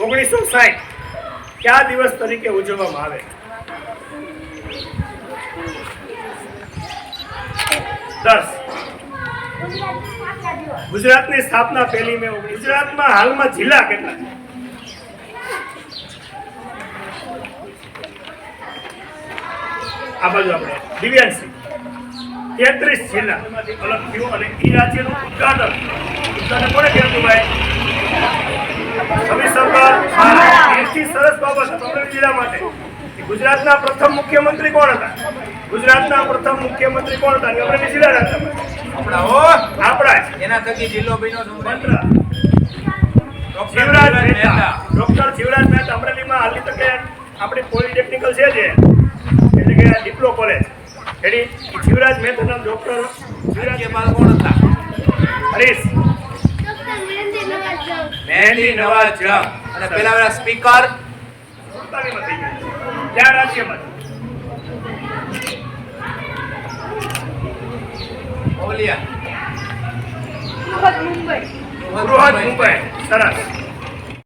1960 કયા દિવસ તરીકે ઉજવવામાં આવે? 10. ગુજરાતની સ્થાપના પહેલી મે. ગુજરાતમાં હાલમાં જિલ્લા કેટલા છે? આ બાજુ આપણે દિવ્યાંશી 33 જિલ્લામાંથી અલગ થયું અને એ રાજ્યનું ઉદ્ઘાટન કોને કર્યું ભાઈ? સરસ બાબત અમરેલી જિલ્લા માટે. ગુજરાતના પ્રથમ મુખ્યમંત્રી કોણ હતા? ગુજરાતના પ્રથમ મુખ્યમંત્રી કોણ હતા? અમરેલી જિલ્લાના હતા. આપણા એના થકી જિલ્લો બન્યો શિવરાજ મહેતા. ડોક્ટર શિવરાજ મહેતા. અમરેલીમાં હાલની તકે આપણી પોલિટેકનિકલ છે જે એટલે કે ડિપ્લો કોલેજ એની શિવરાજ મહેતાના ડોક્ટર રાજ્યપાલ કોણ હતા? હરીશ મહેંદી નવાઝ જંગ. અને પેલા સ્પીકર ક્યાં રાજ્યમાં? ઓલિયા બૃહદ મુંબઈ. સરસ.